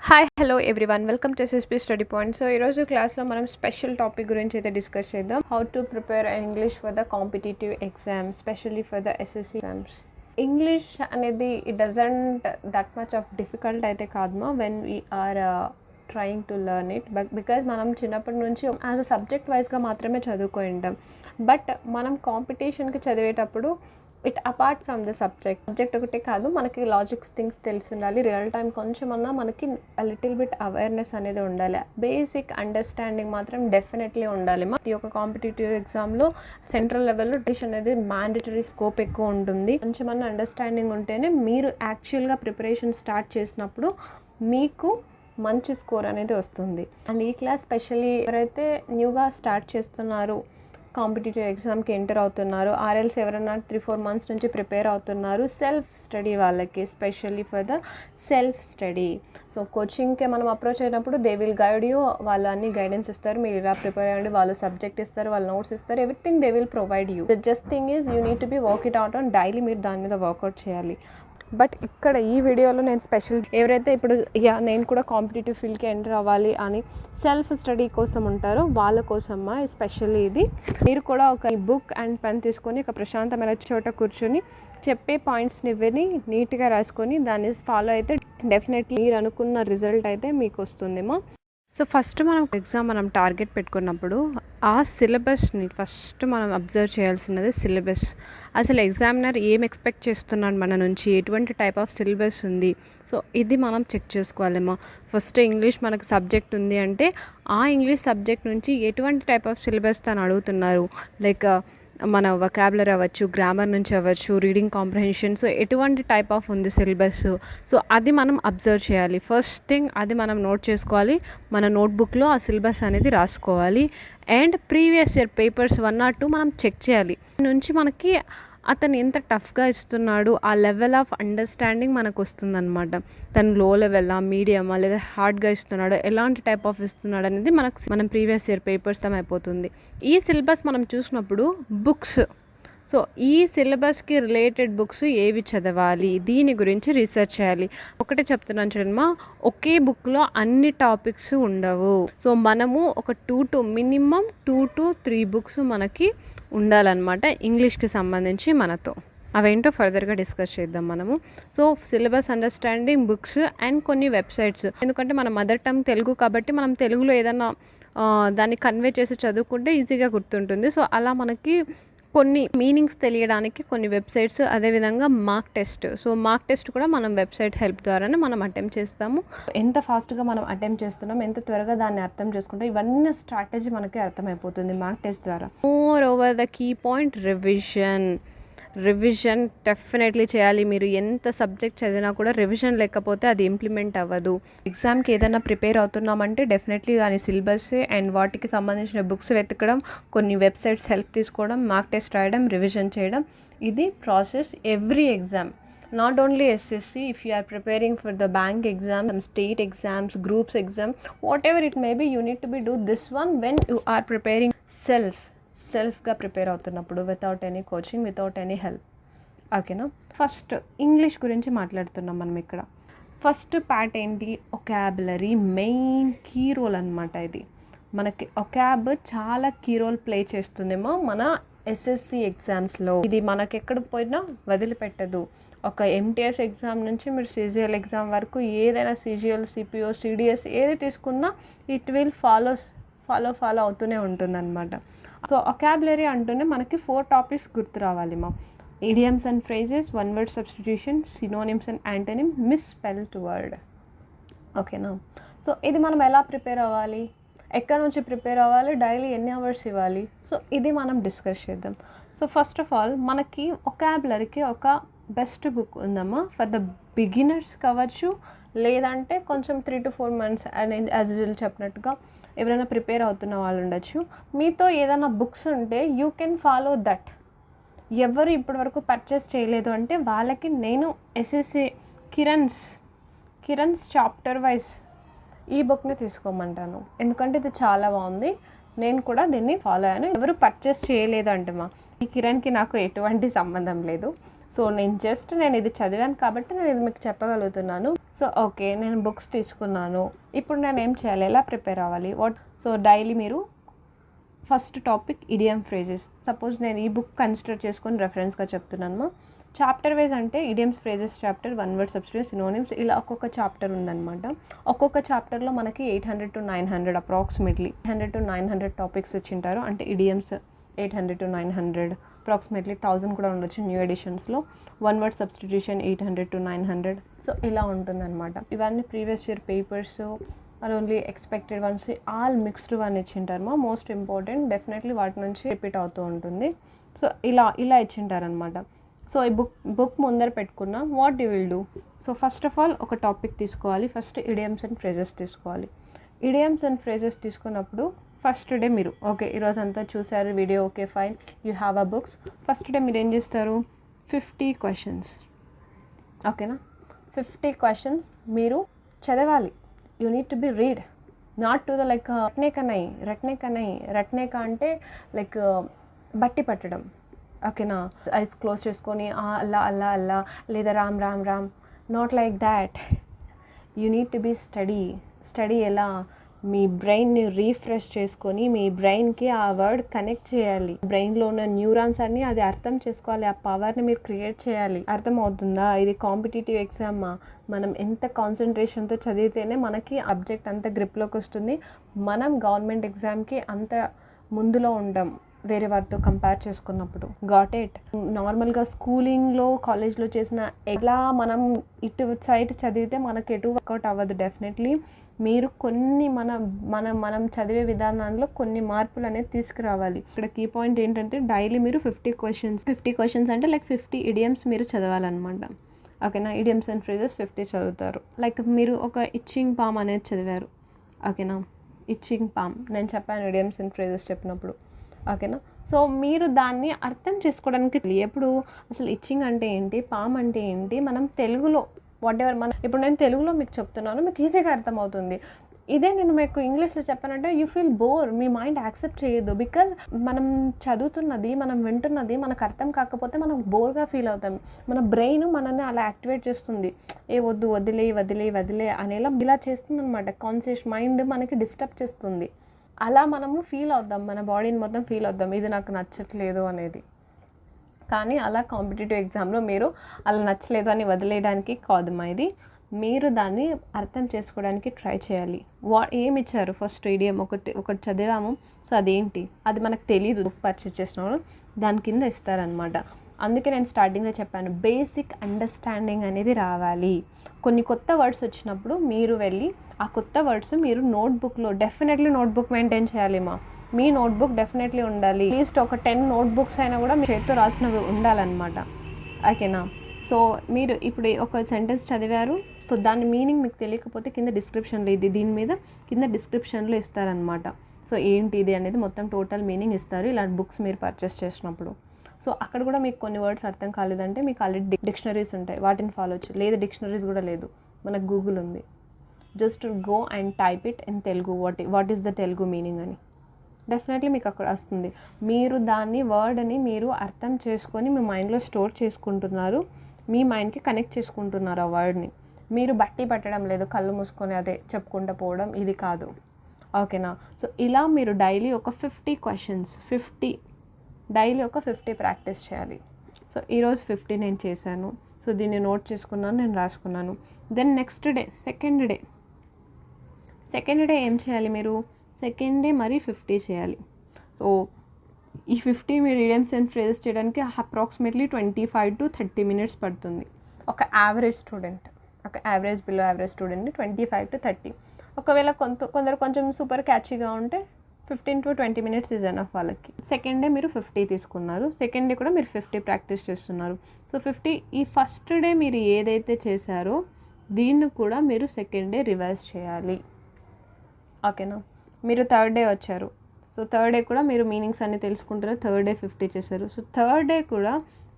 Hi hello everyone welcome to SSP study point. So ఈరోజు క్లాస్లో మనం స్పెషల్ టాపిక్ గురించి అయితే డిస్కస్ చేద్దాం. How to prepare English for the competitive exam, specially for the SSC exams. English అనేది it doesn't that much of difficult అయితే కాదు when we are trying to learn it, because మనం చిన్నప్పటి నుంచి యాజ్ అ సబ్జెక్ట్ వైజ్గా మాత్రమే చదువుకొని ఉంటాం. బట్ మనం కాంపిటీషన్కి చదివేటప్పుడు it apart from the subject ఒకటే కాదు, మనకి లాజిక్స్ థింగ్స్ తెలిసి ఉండాలి, రియల్ టైం కొంచెమన్నా మనకి లిటిల్ బిట్ అవేర్నెస్ అనేది ఉండాలి, బేసిక్ అండర్స్టాండింగ్ మాత్రం డెఫినెట్లీ ఉండాలి. ఈ యొక్క కాంపిటేటివ్ ఎగ్జామ్లో సెంట్రల్ లెవెల్లో డిష్ అనేది మ్యాండేటరీ స్కోప్ ఎక్కువ ఉంటుంది. కొంచెమన్నా అండర్స్టాండింగ్ ఉంటేనే మీరు యాక్చువల్గా ప్రిపరేషన్ స్టార్ట్ చేసినప్పుడు మీకు మంచి స్కోర్ అనేది వస్తుంది. అండ్ ఈ క్లాస్ స్పెషల్లీ ఎవరైతే న్యూగా స్టార్ట్ చేస్తున్నారో, కాంపిటేటివ్ ఎగ్జామ్కి ఎంటర్ అవుతున్నారు, ఆర్ఎల్స్ ఎవరైనా 3-4 months నుంచి ప్రిపేర్ అవుతున్నారు, సెల్ఫ్ స్టడీ వాళ్ళకి specially for the self study. So కోచింగ్కి మనం అప్రోచ్ అయినప్పుడు దే విల్ గైడ్ యూ, వాళ్ళు అన్ని గైడెన్స్ ఇస్తారు, మీరు ఇలా ప్రిపేర్ అయ్యండి, వాళ్ళు సబ్జెక్ట్ ఇస్తారు, వాళ్ళు నోట్స్ ఇస్తారు, everything they will provide you. The just thing is you need to B work it out on daily, మీరు దాని మీద వర్కౌట్ చేయాలి. బట్ ఇక్కడ ఈ వీడియోలో నేను స్పెషల్ ఎవరైతే ఇప్పుడు నేను కూడా కాంపిటేటివ్ ఫీల్డ్కి ఎంటర్ అవ్వాలి అని సెల్ఫ్ స్టడీ కోసం ఉంటారో వాళ్ళ కోసమ్మా స్పెషల్లీ ఇది. మీరు కూడా ఒక బుక్ అండ్ పెన్ తీసుకొని ఒక ప్రశాంతమైన చోట కూర్చొని చెప్పే పాయింట్స్ని విని నీట్గా రాసుకొని దాన్ని ఫాలో అయితే డెఫినెట్లీ మీరు అనుకున్న రిజల్ట్ అయితే మీకు వస్తుందేమో. సో ఫస్ట్ మనం టార్గెట్ పెట్టుకున్నప్పుడు ఆ సిలబస్ని ఫస్ట్ మనం అబ్జర్వ్ చేయాల్సినది సిలబస్. అసలు ఎగ్జామినర్ ఏం ఎక్స్పెక్ట్ చేస్తున్నాడు మన నుంచి, ఎటువంటి టైప్ ఆఫ్ సిలబస్ ఉంది, సో ఇది మనం చెక్ చేసుకోవాలేమో. ఫస్ట్ ఇంగ్లీష్ మనకు సబ్జెక్ట్ ఉంది అంటే ఆ ఇంగ్లీష్ సబ్జెక్ట్ నుంచి ఎటువంటి టైప్ ఆఫ్ సిలబస్ తను అడుగుతున్నారు, లైక్ మన వొకాబులరీ అవ్వచ్చు, గ్రామర్ నుంచి అవ్వచ్చు, రీడింగ్ కాంప్రహెన్షన్, సో ఎటువంటి టైప్ ఆఫ్ ఉంది సిలబస్, సో అది మనం అబ్జర్వ్ చేయాలి. ఫస్ట్ థింగ్ అది మనం నోట్ చేసుకోవాలి, మన నోట్బుక్లో ఆ సిలబస్ అనేది రాసుకోవాలి. And previous year papers 1 or 2 మనం చెక్ చేయాలి. నుంచి మనకి అతను ఎంత టఫ్గా ఇస్తున్నాడు, ఆ లెవెల్ ఆఫ్ అండర్స్టాండింగ్ మనకు వస్తుందన్నమాట. తను లో లెవెలా, మీడియమా, లేదా హార్డ్గా ఇస్తున్నాడు, ఎలాంటి టైప్ ఆఫ్ ఇస్తున్నాడు అనేది మనం ప్రీవియస్ ఇయర్ పేపర్స్ అయిపోతుంది. ఈ సిలబస్ మనం చూసినప్పుడు బుక్స్, సో ఈ సిలబస్కి రిలేటెడ్ బుక్స్ ఏవి చదవాలి, దీని గురించి రీసెర్చ్ చేయాలి. ఒకటే చెప్తున్నాను చూడమ్మా, ఒకే బుక్లో అన్ని టాపిక్స్ ఉండవు. సో మనము ఒక మినిమం 2 to 3 బుక్స్ మనకి ఉండాలన్నమాట ఇంగ్లీష్కి సంబంధించి మనతో. అవేంటో ఫర్దర్గా డిస్కస్ చేద్దాం మనము. So syllabus understanding, books and కొన్ని వెబ్సైట్స్. ఎందుకంటే మన మదర్ టంగ్ తెలుగు కాబట్టి మనం తెలుగులో ఏదైనా దాన్ని కన్వే చేసి చదువుకుంటే ఈజీగా గుర్తుంటుంది. సో అలా మనకి కొన్ని మీనింగ్స్ తెలియడానికి కొన్ని వెబ్సైట్స్, అదేవిధంగా mark test. So mark test కూడా మనం వెబ్సైట్ హెల్ప్ ద్వారానే మనం అటెంప్ట్ చేస్తాము. ఎంత ఫాస్ట్గా మనం అటెంప్ట్ చేస్తున్నాం, ఎంత త్వరగా దాన్ని అర్థం చేసుకుంటాం, ఇవన్నీ స్ట్రాటజీ మనకి అర్థమైపోతుంది మార్క్ టెస్ట్ ద్వారా. More over the key point revision definitely చేయాలి. మీరు ఎంత సబ్జెక్ట్ చదివినా కూడా రివిజన్ లేకపోతే అది ఇంప్లిమెంట్ అవ్వదు. ఎగ్జామ్కి ఏదైనా ప్రిపేర్ అవుతున్నామంటే డెఫినెట్లీ దాని సిలబస్ అండ్ వాటికి సంబంధించిన బుక్స్ వెతకడం, కొన్ని వెబ్సైట్స్ హెల్ప్ తీసుకోవడం, మార్క్ టెస్ట్ రాయడం, రివిజన్ చేయడం, ఇది process every exam. Not only SSC, if you are preparing for the bank exam, some state exams, groups exam, whatever it may be, you need to do this one when you are preparing సెల్ఫ్గా prepare అవుతున్నప్పుడు, without any coaching, without any help. ఓకేనా? First English గురించి మాట్లాడుతున్నాం మనం ఇక్కడ. First part ఏంటి, vocabulary main key role అనమాట. ఇది మనకి ఒకాబ్ చాలా కీ రోల్ ప్లే చేస్తుందేమో మన ఎస్ఎస్సి ఎగ్జామ్స్లో. ఇది మనకి ఎక్కడ పోయినా వదిలిపెట్టదు. ఒక ఎంటీఎస్ ఎగ్జామ్ నుంచి మీరు సిజిఎల్ ఎగ్జామ్ వరకు ఏదైనా సిజిఎల్, సిపిఓ, సిడిఎస్ ఏది తీసుకున్నా ఇట్ విల్ ఫాలో అవుతూనే ఉంటుందన్నమాట. సో ఒకాబులరీ అంటూనే మనకి 4 టాపిక్స్ గుర్తు రావాలి మా. Idioms and phrases, one word substitution, synonyms and antonym, misspelled word. ఓకేనా? సో ఇది మనం ఎలా ప్రిపేర్ అవ్వాలి, ఎక్కడి నుంచి ప్రిపేర్ అవ్వాలి, డైలీ ఎన్ని అవర్స్ ఇవ్వాలి, సో ఇది మనం డిస్కస్ చేద్దాం. సో ఫస్ట్ ఆఫ్ ఆల్ మనకి ఒకాబులరీకి ఒక బెస్ట్ బుక్ ఉందమ్మా. ఫర్ ద బిగినర్స్ కావచ్చు, లేదంటే కొంచెం 3 to 4 months అని యాజ్ యూజువల్ చెప్పినట్టుగా ఎవరైనా ప్రిపేర్ అవుతున్న వాళ్ళు ఉండొచ్చు. మీతో ఏదైనా బుక్స్ ఉంటే యూ కెన్ ఫాలో దట్. ఎవరు ఇప్పటివరకు పర్చేస్ చేయలేదు అంటే వాళ్ళకి నేను ఎస్ఎస్సి కిరణ్స్ చాప్టర్ వైజ్ ఈ బుక్ని తీసుకోమంటాను. ఎందుకంటే ఇది చాలా బాగుంది, నేను కూడా దీన్ని ఫాలో అయ్యాను. ఎవరు పర్చేస్ చేయలేదు అంటే ఈ కిరణ్కి నాకు ఎటువంటి సంబంధం లేదు. సో నేను ఇది చదివాను కాబట్టి నేను ఇది మీకు చెప్పగలుగుతున్నాను. సో ఓకే, నేను బుక్స్ తీసుకున్నాను, ఇప్పుడు నేను ఏం చేయాలి, ఎలా ప్రిపేర్ అవ్వాలి, సో డైలీ మీరు first topic idiom phrases. Suppose నేను ఈ బుక్ కన్సిడర్ చేసుకొని రెఫరెన్స్గా చెప్తున్నాను. చాప్టర్ వైజ్ అంటే idioms phrases chapter, one word substitutes, synonyms, ఇలా ఒక్కొక్క చాప్టర్ ఉందన్నమాట. ఒక్కొక్క చాప్టర్లో మనకి 800 to 900 అప్రాక్సిమేట్లీ 800 to 900 టాపిక్స్ ఇచ్చింటారు. అంటే ఇడియమ్స్ 800 to 900, అప్రాక్సిమేట్లీ 1000 కూడా ఉండొచ్చు న్యూ ఎడిషన్స్లో. One word substitution 800 to 900. So ఇలా ఉంటుందన్నమాట. ఇవన్నీ previous year papers are only expected ones, all mixed one ఇచ్చింటారు. మోస్ట్ ఇంపార్టెంట్, డెఫినెట్లీ వాటి నుంచి రిపీట్ అవుతూ ఉంటుంది. సో ఇలా ఇచ్చింటారనమాట. సో ఈ బుక్ ముందర పెట్టుకున్న what you will do. So first of all ఒక టాపిక్ తీసుకోవాలి. ఫస్ట్ ఇడియమ్స్ అండ్ ఫ్రేజెస్ తీసుకోవాలి. ఇడియమ్స్ అండ్ ఫ్రేజెస్ తీసుకున్నప్పుడు ఫస్ట్ డే మీరు ఓకే ఈరోజు అంతా చూసారు video, okay fine, you have a books. First day మీరు ఏం చేస్తారు, 50 క్వశ్చన్స్. ఓకేనా, 50 క్వశ్చన్స్ మీరు చదవాలి. You need to be read, not to the like రట్నే కా అంటే లైక్ బట్టి పట్టడం. ఓకేనా, ఐస్ క్లోజ్ చేసుకొని అల్లా అల్లా అల్లా లేదా Ram Ram Ram, not like that. You need to B study ఎలా మీ బ్రెయిన్ని రీఫ్రెష్ చేసుకొని మీ బ్రెయిన్కి ఆ వర్డ్ కనెక్ట్ చేయాలి. బ్రెయిన్లో ఉన్న న్యూరాన్స్ అన్నీ అది అర్థం చేసుకోవాలి. ఆ పవర్ని మీరు క్రియేట్ చేయాలి. అర్థం అవుతుందా? ఇది కాంపిటేటివ్ ఎగ్జామ్. మనం ఎంత కాన్సన్ట్రేషన్తో చదివితేనే మనకి సబ్జెక్ట్ అంత గ్రిప్లోకి వస్తుంది. మనం గవర్నమెంట్ ఎగ్జామ్కి అంత ముందులో ఉంటాం వేరే వారితో కంపేర్ చేసుకున్నప్పుడు. Got it. నార్మల్గా స్కూలింగ్లో కాలేజ్లో చేసిన ఎలా మనం ఇటు సైడ్ చదివితే మనకు ఎటు వర్కౌట్ అవ్వదు. డెఫినెట్లీ మీరు కొన్ని మనం చదివే విధానంలో కొన్ని మార్పులు అనేది తీసుకురావాలి. ఇక్కడ కీ పాయింట్ ఏంటంటే డైలీ మీరు 50 క్వశ్చన్స్ అంటే లైక్ 50 ఇడియమ్స్ మీరు చదవాలన్నమాట. ఓకేనా, ఇడియమ్స్ అండ్ ఫ్రేజెస్ 50 చదువుతారు. లైక్ మీరు ఒక ఇచ్చింగ్ పామ్ అనేది చదివారు. ఓకేనా, ఇచ్చింగ్ పామ్ నేను చెప్పాను ఇడియమ్స్ అండ్ ఫ్రేజెస్ చెప్పినప్పుడు. ఓకేనా, సో మీరు దాన్ని అర్థం చేసుకోవడానికి ఎప్పుడు అసలు ఇచ్చింగ్ అంటే ఏంటి, పామ్ అంటే ఏంటి, మనం తెలుగులో వాట్ ఎవర్ ఇప్పుడు నేను తెలుగులో మీకు చెప్తున్నాను, మీకు ఈజీగా అర్థమవుతుంది. ఇదే నేను మీకు ఇంగ్లీష్లో చెప్పానంటే you feel bore, me mind accept చేయదు. బికాజ్ మనం చదువుతున్నది, మనం వింటున్నది మనకు అర్థం కాకపోతే మనం బోర్గా ఫీల్ అవుతాం. మన బ్రెయిన్ మనల్ని అలా యాక్టివేట్ చేస్తుంది. వద్దు, వదిలే అనేలా ఇలా చేస్తుంది అనమాట. కాన్షియస్ మైండ్ మనకి డిస్టర్బ్ చేస్తుంది. అలా మనము ఫీల్ అవుద్దాం, మన బాడీని మొత్తం ఫీల్ అవుద్దాం, ఇది నాకు నచ్చట్లేదు అనేది. కానీ అలా కాంపిటేటివ్ ఎగ్జామ్లో మీరు అలా నచ్చలేదు అని వదిలేయడానికి కాదు ఇది. మీరు దాన్ని అర్థం చేసుకోవడానికి ట్రై చేయాలి. ఏమి ఇచ్చారు ఫస్ట్ ఇడియం ఒకటి చదివాము, సో అదేంటి అది మనకు తెలియదు. బుక్ పర్చేస్ చేసినప్పుడు దాని కింద ఇస్తారనమాట. అందుకే నేను స్టార్టింగ్లో చెప్పాను, బేసిక్ అండర్స్టాండింగ్ అనేది రావాలి. కొన్ని కొత్త వర్డ్స్ వచ్చినప్పుడు మీరు వెళ్ళి ఆ కొత్త వర్డ్స్ మీరు నోట్బుక్లో డెఫినెట్లీ నోట్బుక్ మెయింటైన్ చేయాలి. మీ నోట్బుక్ డెఫినెట్లీ ఉండాలి. అట్లీస్ట్ ఒక 10 నోట్బుక్స్ అయినా కూడా మీ చేతితో రాసినవి ఉండాలన్నమాట. ఓకేనా, సో మీరు ఇప్పుడు ఒక సెంటెన్స్ చదివారు, సో దాని మీనింగ్ మీకు తెలియకపోతే కింద డిస్క్రిప్షన్లో దీని మీద కింద డిస్క్రిప్షన్లో ఇస్తారనమాట. సో ఏంటి ఇది అనేది మొత్తం టోటల్ మీనింగ్ ఇస్తారు ఇలాంటి బుక్స్ మీరు పర్చేస్ చేసినప్పుడు. సో అక్కడ కూడా మీకు కొన్ని వర్డ్స్ అర్థం కాలేదంటే మీకు ఆల్రెడీ డిక్షనరీస్ ఉంటాయి, వాటిని ఫాలో అవచ్చు. లేదు డిక్షనరీస్ కూడా లేదు, మనకు గూగుల్ ఉంది. Just go and type it in Telugu, what is the Telugu meaning అని డెఫినెట్లీ మీకు అక్కడ వస్తుంది. మీరు దాన్ని వర్డ్ని మీరు అర్థం చేసుకొని మీ మైండ్లో స్టోర్ చేసుకుంటున్నారు, మీ మైండ్కి కనెక్ట్ చేసుకుంటున్నారు ఆ వర్డ్ని. మీరు బట్టి పట్టడం లేదు, కళ్ళు మూసుకొని అదే చెప్పుకుంటూ పోవడం, ఇది కాదు. ఓకేనా, సో ఇలా మీరు డైలీ ఒక 50 క్వశ్చన్స్ డైలీ ఒక 50 ప్రాక్టీస్ చేయాలి. సో ఈరోజు 50 నేను చేశాను. సో దీన్ని నోట్ చేసుకున్నాను, నేను రాసుకున్నాను. Then next day second day ఏం చేయాలి మీరు, సెకండ్ డే మరి 50 చేయాలి. సో ఈ 50 మీరు ఇడియమ్స్ అండ్ ఫ్రేజెస్ చేయడానికి అప్రాక్సిమేట్లీ 25 to 30 minutes పడుతుంది. ఒక యావరేజ్ స్టూడెంట్, ఒక యావరేజ్ బిలో యావరేజ్ స్టూడెంట్ని 25 to 30. ఒకవేళ కొందరు కొంచెం సూపర్ క్యాచీగా ఉంటే 15 to 20 minutes ఈజ్ ఎనఫ్ వాళ్ళకి. సెకండ్ డే మీరు 50 తీసుకున్నారు, సెకండ్ డే కూడా మీరు 50 ప్రాక్టీస్ చేస్తున్నారు. సో 50 ఈ ఫస్ట్ డే మీరు ఏదైతే చేశారో దీన్ని కూడా మీరు సెకండ్ డే రివైజ్ చేయాలి. ఓకేనా, మీరు థర్డ్ డే వచ్చారు, సో థర్డ్ డే కూడా మీరు మీనింగ్స్ అన్నీ తెలుసుకుంటారు. థర్డ్ డే 50 చేశారు. సో థర్డ్ డే కూడా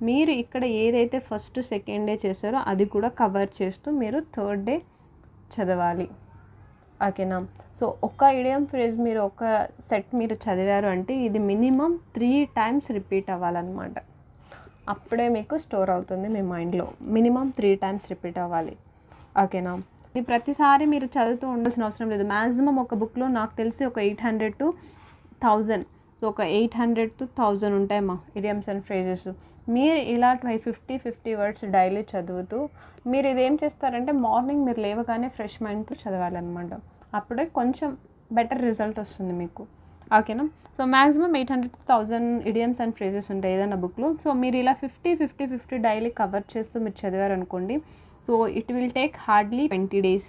మీరు ఇక్కడ ఏదైతే ఫస్ట్ సెకండ్ డే చేశారో అది కూడా కవర్ చేస్తూ మీరు థర్డ్ డే చదవాలి. ఓకేనా, సో ఒక ఇడియం ఫ్రేజ్ మీరు ఒక సెట్ మీరు చదివారు అంటే ఇది మినిమం 3 times రిపీట్ అవ్వాలన్నమాట. అప్పుడే మీకు స్టోర్ అవుతుంది మీ మైండ్లో. మినిమం 3 times రిపీట్ అవ్వాలి. ఓకేనా, ఇది ప్రతిసారి మీరు చదువుతూ ఉండాల్సిన అవసరం లేదు. మ్యాక్సిమం ఒక బుక్లో నాకు తెలిసి ఒక 800 to 1000, సో ఒక 800 to 1000 ఉంటాయి మా ఇడియమ్స్ అండ్ ఫ్రేజెస్. మీరు ఇలా 50 వర్డ్స్ డైలీ చదువుతూ మీరు ఇదేం చేస్తారంటే మార్నింగ్ మీరు లేవగానే ఫ్రెష్ మైండ్తో చదవాలన్నమాట. అప్పుడే కొంచెం బెటర్ రిజల్ట్ వస్తుంది మీకు. ఓకేనా? So maximum 800 to 1000 idioms and phrases ఉంటాయి ఏదైనా బుక్లో. సో మీరు ఇలా 50 డైలీ కవర్ చేస్తూ మీరు చదివారనుకోండి, so it will take hardly 20 days.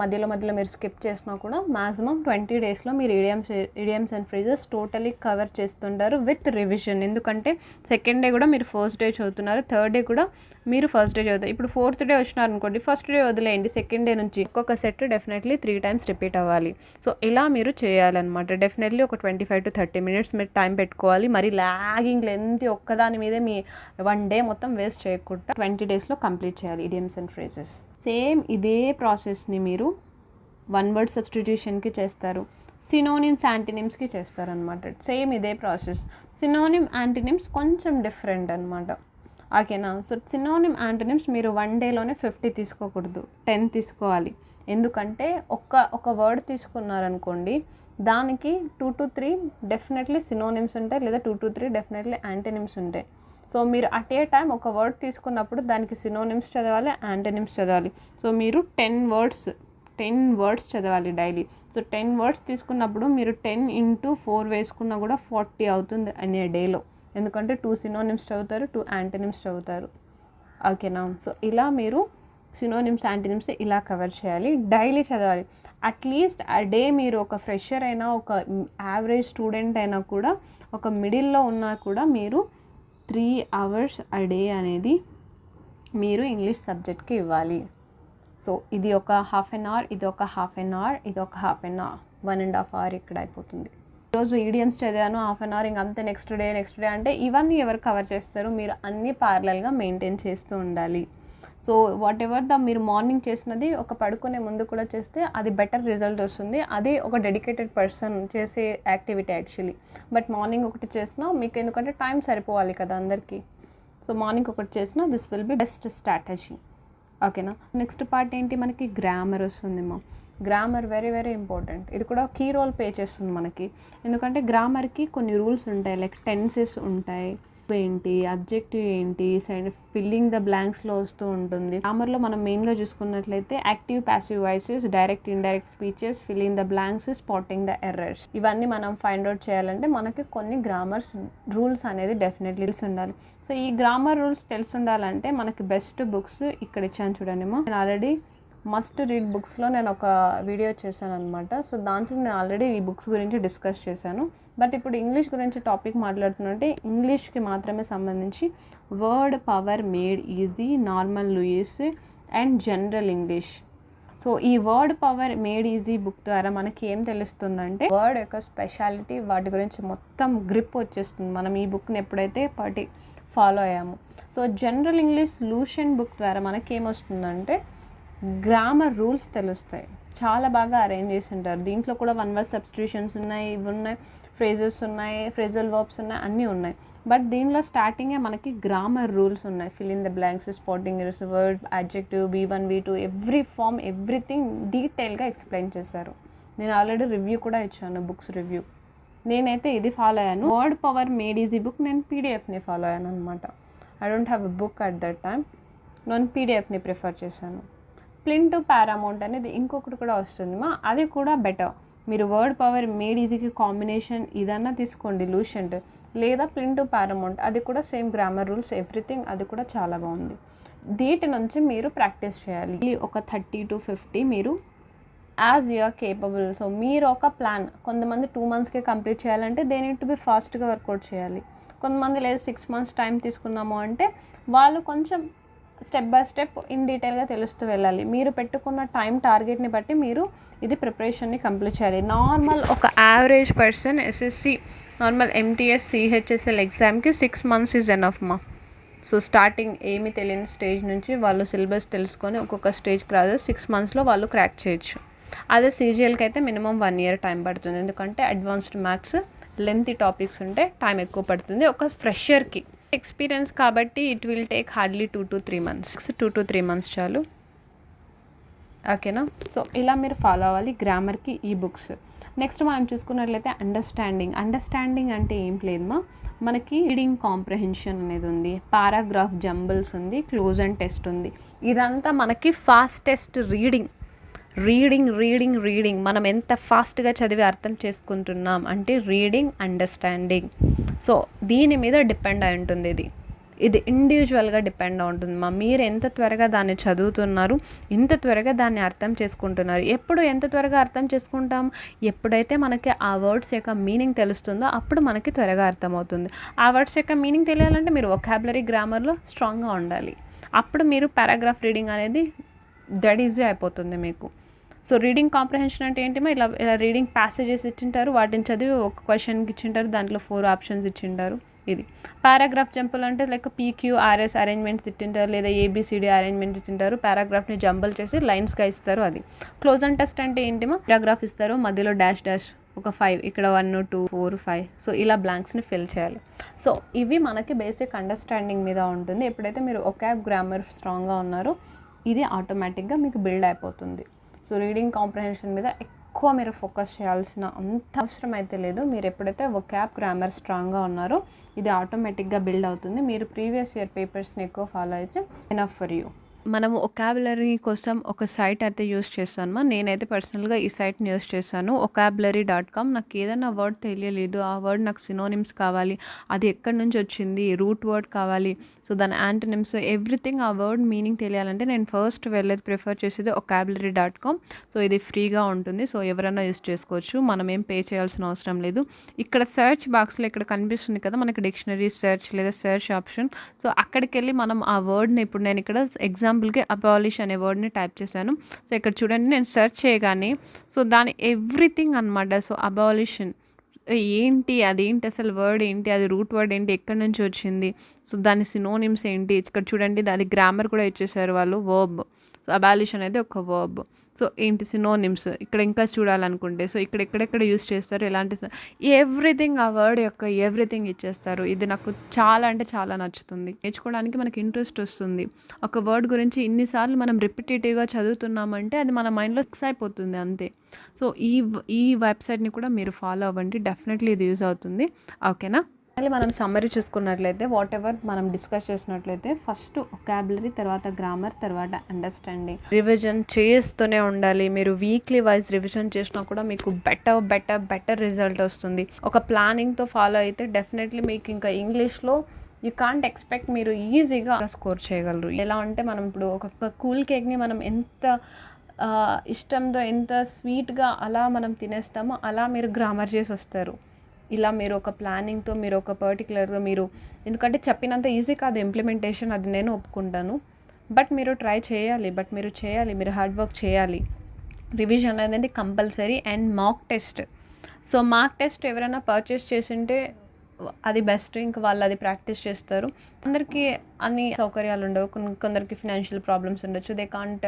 మధ్యలో మీరు స్కిప్ చేసినా కూడా మ్యాక్సిమం 20 daysలో మీరు idioms and phrases totally cover చేస్తుంటారు విత్ రివిజన్. ఎందుకంటే సెకండ్ డే కూడా మీరు ఫస్ట్ డే చదువుతున్నారు, థర్డ్ డే కూడా మీరు ఫస్ట్ డే చదువుతారు. ఇప్పుడు ఫోర్త్ డే వచ్చినారు అనుకోండి, ఫస్ట్ డే వదిలేయండి, సెకండ్ డే నుంచి ఒక్కొక్క సెట్ డెఫినెట్లీ 3 times రిపీట్ అవ్వాలి. సో ఇలా మీరు చేయాలన్నమాట. డెఫినెట్లీ ఒక 25 to 30 minutes మీరు టైం పెట్టుకోవాలి. మరి లాగింగ్ లెంత్ ఒక్కదాని మీదే మీ 1 day మొత్తం వేస్ట్ చేయకుండా 20 daysలో కంప్లీట్ చేయాలి ఇడియమ్స్ అండ్ ఫ్రేజెస్. సేమ్ ఇదే ప్రాసెస్ని మీరు 1 word సబ్స్టిట్యూషన్కి చేస్తారు, సినోనిమ్స్ యాంటీనిమ్స్కి చేస్తారనమాట. సేమ్ ఇదే ప్రాసెస్. సినోనిమ్ యాంటీనిమ్స్ కొంచెం డిఫరెంట్ అనమాట. ఓకేనా? సో సినోనిమ్ యాంటీనిమ్స్ మీరు 1 dayలోనే 50 తీసుకోకూడదు, 10 తీసుకోవాలి. ఎందుకంటే ఒక వర్డ్ తీసుకున్నారనుకోండి, దానికి 2 to 3 డెఫినెట్లీ సినోనిమ్స్ ఉంటాయి, లేదా 2 to 3 డెఫినెట్లీ యాంటీనిమ్స్ ఉంటాయి. సో మీరు అట్ ఏ టైం ఒక వర్డ్ తీసుకున్నప్పుడు దానికి సినోనిమ్స్ చదవాలి, యాంటోనిమ్స్ చదవాలి. సో మీరు 10 words చదవాలి డైలీ. సో 10 words తీసుకున్నప్పుడు మీరు 10 into 4 వేసుకున్నా కూడా 40 అవుతుంది అనే డేలో. ఎందుకంటే 2 సినోనిమ్స్ చదువుతారు, 2 యాంటోనిమ్స్ చదువుతారు. ఓకేనా? సో ఇలా మీరు సినోనిమ్స్ యాంటోనిమ్స్ ఇలా కవర్ చేయాలి, డైలీ చదవాలి. అట్లీస్ట్ ఆ డే మీరు ఒక ఫ్రెషర్ అయినా, ఒక యావరేజ్ స్టూడెంట్ అయినా కూడా, ఒక మిడిల్లో ఉన్నా కూడా మీరు 3 hours a day అనేది మీరు ఇంగ్లీష్ సబ్జెక్ట్కి ఇవ్వాలి. సో ఇది ఒక హాఫ్ అన్ అవర్, ఇది ఒక హాఫ్ అన్ అవర్, ఇది ఒక హాఫ్ అన్ అవర్, 1.5 hours ఇక్కడ అయిపోతుంది. ఈరోజు ఈడియమ్స్ చదివాను హాఫ్ అన్ అవర్, ఇంకంతే నెక్స్ట్ డే అంటే ఇవన్నీ ఎవరు కవర్ చేస్తారు? మీరు అన్నీ ప్యారలల్గా మెయింటైన్ చేస్తూ ఉండాలి. సో వాట్ ఎవర్ మీరు మార్నింగ్ చేసినది ఒక పడుకునే ముందు కూడా చేస్తే అది బెటర్ రిజల్ట్ వస్తుంది. అది ఒక డెడికేటెడ్ పర్సన్ చేసే యాక్టివిటీ యాక్చువల్లీ. బట్ మార్నింగ్ ఒకటి చేసినా మీకు, ఎందుకంటే టైం సరిపోవాలి కదా అందరికీ. సో మార్నింగ్ ఒకటి చేసినా this will be best strategy. ఓకేనా? నెక్స్ట్ పార్ట్ ఏంటి, మనకి గ్రామర్ వస్తుంది. Grammar very important. ఇది కూడా కీ రోల్ ప్లే చేస్తుంది మనకి. ఎందుకంటే గ్రామర్కి కొన్ని రూల్స్ ఉంటాయి, లైక్ టెన్సెస్ ఉంటాయి, ఏంటి అబ్జెక్టివ్ ఏంటి, ఫిల్లింగ్ ద బ్లాంక్స్లో వస్తూ ఉంటుంది. గ్రామర్లో మనం మెయిన్గా చూసుకున్నట్లయితే active, passive voices, direct, indirect speeches, filling the blanks, spotting the errors. ఇవన్నీ మనం ఫైండ్ అవుట్ చేయాలంటే మనకి కొన్ని గ్రామర్స్ రూల్స్ అనేది డెఫినెట్లీ తెలిసి ఉండాలి. సో ఈ గ్రామర్ రూల్స్ తెలిసి ఉండాలంటే మనకి బెస్ట్ బుక్స్ ఇక్కడ ఇచ్చాను చూడండి. నేను ఆల్రెడీ మస్ట్ రీడ్ బుక్స్లో నేను ఒక వీడియో చేశాను అనమాట. సో దాంట్లో నేను ఆల్రెడీ ఈ బుక్స్ గురించి డిస్కస్ చేశాను. బట్ ఇప్పుడు ఇంగ్లీష్ గురించి టాపిక్ మాట్లాడుతుంటే ఇంగ్లీష్కి మాత్రమే సంబంధించి word power made easy, normal Lewis and general English. So ఈ word power made easy book ద్వారా మనకి ఏం తెలుస్తుందంటే వర్డ్ యొక్క స్పెషాలిటీ, వాటి గురించి మొత్తం గ్రిప్ వచ్చేస్తుంది మనం ఈ బుక్ని ఎప్పుడైతే ఫాలో అయ్యాము. So general English lotion book ద్వారా మనకి ఏమొస్తుందంటే గ్రామర్ రూల్స్ తెలుస్తాయి. చాలా బాగా అరేంజ్ చేసి ఉంటారు. దీంట్లో కూడా 1 word సబ్స్టిట్యూషన్స్ ఉన్నాయి, ఇవి ఉన్నాయి, ఫ్రేజెస్ ఉన్నాయి, ఫ్రేజల్ వర్బ్స్ ఉన్నాయి, అన్నీ ఉన్నాయి. బట్ దీనిలో స్టార్టింగే మనకి గ్రామర్ రూల్స్ ఉన్నాయి. Fill in the blanks, spotting word, adjective, B1 B2, every form, everything డీటెయిల్గా ఎక్స్ప్లెయిన్ చేశారు. నేను ఆల్రెడీ రివ్యూ కూడా ఇచ్చాను, బుక్స్ రివ్యూ. నేనైతే ఇది ఫాలో అయ్యాను. Word power made easy book నేను పీడిఎఫ్ని ఫాలో అయ్యాను అనమాట. I don't have a book at that time. నేను పీడిఎఫ్ని ప్రిఫర్ చేశాను. ప్లింట్ పారామౌంట్ అనేది ఇంకొకటి కూడా వస్తుంది అది కూడా బెటర్. మీరు వర్డ్ పవర్ మేడ్ ఈజీకి కాంబినేషన్ ఇదన్నా తీసుకోండి, లూషెంట్, లేదా ప్లింట్ పారామౌంట్, అది కూడా సేమ్ గ్రామర్ రూల్స్ ఎవ్రీథింగ్, అది కూడా చాలా బాగుంది. వీటి నుంచి మీరు ప్రాక్టీస్ చేయాలి. ఒక 30 to 50 మీరు యాజ్ యూఆర్ కేపబుల్. సో మీరు ఒక ప్లాన్, కొంతమంది 2 monthsకే కంప్లీట్ చేయాలంటే దే నీడ్ టు బి ఫాస్ట్గా వర్కౌట్ చేయాలి. కొంతమంది లేదు 6 months టైం తీసుకున్నాము అంటే వాళ్ళు కొంచెం స్టెప్ బై స్టెప్ ఇన్ డీటెయిల్గా తెలుస్తూ వెళ్ళాలి. మీరు పెట్టుకున్న టైం టార్గెట్ని బట్టి మీరు ఇది ప్రిపరేషన్ని కంప్లీట్ చేయాలి. నార్మల్ ఒక average person SSC, normal MTS, CHSL ఎగ్జామ్కి 6 months is enough so starting ఏమీ తెలియని స్టేజ్ నుంచి వాళ్ళు సిలబస్ తెలుసుకొని ఒక్కొక్క స్టేజ్ క్రాస్ 6 monthsలో వాళ్ళు క్రాక్ చేయొచ్చు. అదే CGLకి అయితే మినిమం 1 year టైం పడుతుంది. ఎందుకంటే అడ్వాన్స్డ్ మ్యాథ్స్, లెంతీ టాపిక్స్ ఉంటే టైం ఎక్కువ పడుతుంది ఒక ఫ్రెషర్కి. ఎక్స్పీరియన్స్ కాబట్టి it will take hardly 2 to 3 months. 2 to 3 months చాలు. ఓకేనా. సో ఇలా మీరు ఫాలో అవ్వాలి గ్రామర్కి ఈ బుక్స్. నెక్స్ట్ మనం చూసుకున్నట్లయితే అండర్స్టాండింగ్ అంటే ఏం లేదమ్మా, మనకి రీడింగ్ కాంప్రహెన్షన్ అనేది ఉంది, పారాగ్రాఫ్ జంబుల్స్ ఉంది, క్లోజ్ అండ్ టెస్ట్ ఉంది. ఇదంతా మనకి ఫాస్టెస్ట్ రీడింగ్ మనం ఎంత ఫాస్ట్గా చదివి అర్థం చేసుకుంటున్నాం అంటే రీడింగ్, అండర్స్టాండింగ్. సో దీని మీద డిపెండ్ అయి ఉంటుంది. ఇది ఇండివిజువల్గా డిపెండ్ ఉంటుంది. మీరు ఎంత త్వరగా దాన్ని చదువుతున్నారు, ఎంత త్వరగా దాన్ని అర్థం చేసుకుంటున్నారు. ఎప్పుడు ఎంత త్వరగా అర్థం చేసుకుంటాం, ఎప్పుడైతే మనకి ఆ వర్డ్స్ యొక్క మీనింగ్ తెలుస్తుందో అప్పుడు మనకి త్వరగా అర్థమవుతుంది. ఆ వర్డ్స్ యొక్క మీనింగ్ తెలియాలంటే మీరు వొకాబులరీ, గ్రామర్లో స్ట్రాంగ్గా ఉండాలి. అప్పుడు మీరు పారాగ్రాఫ్ రీడింగ్ అనేది డెడ్ ఈజీ అయిపోతుంది మీకు. సో రీడింగ్ కాంప్రహెన్షన్ అంటే ఏంటి, ఇలా రీడింగ్ ప్యాసేజెస్ ఇచ్చింటారు, వాటిని చదివి ఒక క్వశ్చన్కి ఇచ్చింటారు, దాంట్లో 4 ఆప్షన్స్ ఇచ్చింటారు. ఇది పారాగ్రాఫ్ జంపుల్ అంటే లైక్ PQRS అరేంజ్మెంట్స్ ఇచ్చింటారు, లేదా ABCD అరేంజ్మెంట్ ఇచ్చింటారు. పారాగ్రాఫ్ని జంబుల్ చేసి లైన్స్గా ఇస్తారు. అది క్లోజ్ అండ్ టెస్ట్ అంటే ఏంటిమో, పారాగ్రాఫ్ ఇస్తారు, మధ్యలో డాష్ ఒక 5, ఇక్కడ 1 2 4 5, సో ఇలా బ్లాంక్స్ని ఫిల్ చేయాలి. సో ఇవి మనకి బేసిక్ అండర్స్టాండింగ్ మీద ఉంటుంది. ఎప్పుడైతే మీరు వొకాబ్, గ్రామర్ స్ట్రాంగ్గా ఉన్నారో ఇది ఆటోమేటిక్గా మీకు బిల్డ్ అయిపోతుంది. సో రీడింగ్ కాంప్రహెన్షన్ మీద ఎక్కువ మీరు ఫోకస్ చేయాల్సిన అంత అవసరం అయితే లేదు. మీరు ఎప్పుడైతే వొకాబ్, గ్రామర్ స్ట్రాంగ్గా ఉన్నారో ఇది ఆటోమేటిక్గా బిల్డ్ అవుతుంది. మీరు ప్రీవియస్ ఇయర్ పేపర్స్ని ఎక్కువ ఫాలో అయితే ఎనఫ్ ఫర్ యూ. మనము వొకాబులరీ కోసం ఒక సైట్ అయితే యూస్ చేస్తాను. నేనైతే పర్సనల్గా ఈ సైట్ని యూస్ చేశాను, vocabulary.com. నాకు ఏదైనా వర్డ్ తెలియలేదు, ఆ వర్డ్ నాకు సినోనిమ్స్ కావాలి, అది ఎక్కడి నుంచి వచ్చింది, రూట్ వర్డ్ కావాలి, సో దాని యాంటోనిమ్స్ ఎవ్రీథింగ్, ఆ వర్డ్ మీనింగ్ తెలియాలంటే నేను ఫస్ట్ వెళ్ళేది ప్రిఫర్ చేసేది vocabulary.com. సో ఇది ఫ్రీగా ఉంటుంది, సో ఎవరైనా యూస్ చేసుకోవచ్చు, మనం ఏం పే చేయాల్సిన అవసరం లేదు. ఇక్కడ సెర్చ్ బాక్స్లో ఇక్కడ కనిపిస్తుంది కదా మనకి డిక్షనరీ సెర్చ్ లేదా సెర్చ్ ఆప్షన్. సో అక్కడికి వెళ్ళి మనం ఆ వర్డ్ని, ఇప్పుడు నేను ఇక్కడ ఎగ్జాంపుల్కి అబాలిష్ అనే వర్డ్ని టైప్ చేశాను. సో ఇక్కడ చూడండి, నేను సెర్చ్ చేయగానే సో దాని ఎవ్రీథింగ్ అనమాట. సో అబాలిషన్ ఏంటి, అదేంటి అసలు వర్డ్ ఏంటి, అది రూట్ వర్డ్ ఏంటి, ఎక్కడి నుంచి వచ్చింది, సో దాని సినోనిమ్స్ ఏంటి, ఇక్కడ చూడండి అది గ్రామర్ కూడా ఇచ్చేసారు వాళ్ళు, వర్బ్. సో అబాలిష్ అనేది ఒక వర్బ్. సో ఏంటి సినోనిమ్స్ ఇక్కడ ఇంకా చూడాలనుకుంటే, సో ఇక్కడ ఎక్కడెక్కడ యూస్ చేస్తారు, ఎలాంటి ఎవ్రీథింగ్, ఆ వర్డ్ యొక్క ఎవ్రీథింగ్ ఇచ్చేస్తారు. ఇది నాకు చాలా అంటే చాలా నచ్చుతుంది. నేర్చుకోవడానికి మనకి ఇంట్రెస్ట్ వస్తుంది. ఒక వర్డ్ గురించి ఇన్నిసార్లు మనం రిపిటేటివ్గా చదువుతున్నామంటే అది మన మైండ్లో ఫిక్స్ అయిపోతుంది అంతే. సో ఈ వెబ్సైట్ని కూడా మీరు ఫాలో అవ్వండి, డెఫినెట్లీ ఇది యూజ్ అవుతుంది. ఓకేనా. మళ్ళీ మనం సమ్మరీ చూసుకున్నట్లయితే వాట్ ఎవర్ మనం డిస్కస్ చేసినట్లయితే ఫస్ట్ వొకాబులరీ, తర్వాత గ్రామర్, తర్వాత అండర్స్టాండింగ్. రివిజన్ చేస్తూనే ఉండాలి. మీరు వీక్లీ వైజ్ రివిజన్ చేసినా కూడా మీకు బెటర్ రిజల్ట్ వస్తుంది. ఒక ప్లానింగ్తో ఫాలో అయితే డెఫినెట్లీ మీకు ఇంకా ఇంగ్లీష్లో యూ కాంట్ ఎక్స్పెక్ట్ మీరు ఈజీగా స్కోర్ చేయగలరు. ఎలా అంటే మనం ఇప్పుడు ఒక కూల్ కేక్ని మనం ఎంత ఇష్టంతో, ఎంత స్వీట్గా అలా మనం తినేస్తామో అలా మీరు గ్రామర్ చేసి వస్తారు. ఇలా మీరు ఒక ప్లానింగ్తో, మీరు ఒక పర్టికులర్గా మీరు, ఎందుకంటే చెప్పినంత ఈజీ కాదు ఇంప్లిమెంటేషన్, అది నేను ఒప్పుకుంటాను. బట్ మీరు ట్రై చేయాలి, మీరు హార్డ్ వర్క్ చేయాలి. రివిజన్ అనేది compulsory. And mock test. So mock test ఎవరైనా పర్చేస్ చేసింటే అది బెస్ట్, ఇంకా వాళ్ళు అది ప్రాక్టీస్ చేస్తారు. అందరికీ అన్ని సౌకర్యాలు ఉండవు, కొందరికి ఫినాన్షియల్ ప్రాబ్లమ్స్ ఉండొచ్చు, దే కాంట్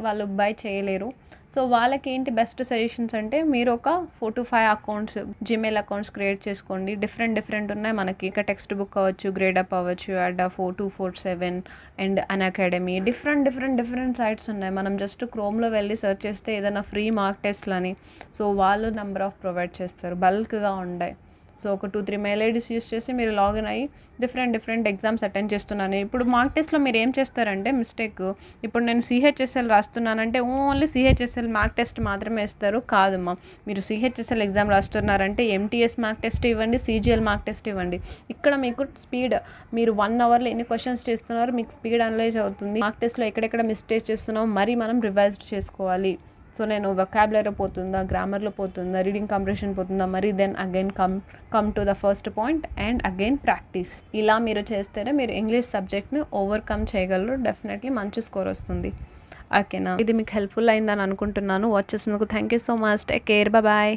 వాళ్ళు బై చేయలేరు. సో వాళ్ళకి ఏంటి బెస్ట్ సజెషన్స్ అంటే మీరు ఒక 4 to 5 accounts, Gmail accounts create చేసుకోండి. డిఫరెంట్ ఉన్నాయి మనకి. ఇక టెక్స్ట్ బుక్ అవ్వచ్చు, గ్రేడప్ అవ్వచ్చు, అడ్డా 4247 అండ్ అన్అకాడమీ, డిఫరెంట్ సైట్స్ ఉన్నాయి. మనం జస్ట్ క్రోమ్లో వెళ్ళి సెర్చ్ చేస్తే ఏదైనా ఫ్రీ మార్క్ టెస్ట్లని, సో వాళ్ళు నెంబర్ ఆఫ్ ప్రొవైడ్ చేస్తారు, బల్క్గా ఉంటాయి. సో ఒక 2-3 మెయిల్ ఐడీస్ యూస్ చేసి మీరు లాగిన్ అయ్యి డిఫరెంట్ ఎగ్జామ్స్ అటెండ్ చేస్తున్నాను. ఇప్పుడు మార్క్ టెస్ట్లో మీరు ఏం చేస్తారంటే మిస్టేక్, ఇప్పుడు నేను CHSL రాస్తున్నానంటే ఓన్లీ CHSL మార్క్ టెస్ట్ మాత్రమే ఇస్తారు. కాదమ్మా, మీరు CHSL ఎగ్జామ్ రాస్తున్నారంటే MTS మార్క్ టెస్ట్ ఇవ్వండి, CGL మార్క్ టెస్ట్ ఇవ్వండి. ఇక్కడ మీకు స్పీడ్, మీరు 1 అవర్లో ఎన్ని క్వశ్చన్స్ చేస్తున్నారు మీకు స్పీడ్ అనలైజ్ అవుతుంది. మార్క్ టెస్ట్లో ఎక్కడెక్కడ మిస్టేక్ చేస్తున్నామో మరి మనం రివైజ్డ్ చేసుకోవాలి. సో నేను వొకాబులరీ పోతుందా, గ్రామర్లో పోతుందా, రీడింగ్ కాంప్రహెన్షన్ పోతుందా, మరి then again come to the first point and again practice. ఇలా మీరు చేస్తేనే మీరు ఇంగ్లీష్ సబ్జెక్ట్ని ఓవర్కమ్ చేయగలరు. డెఫినెట్లీ మంచి స్కోర్ వస్తుంది. ఓకేనా. ఇది మీకు హెల్ప్ఫుల్ అయిందని అనుకుంటున్నాను. వాచ్ చేసినందుకు thank you so much. Take care. Bye.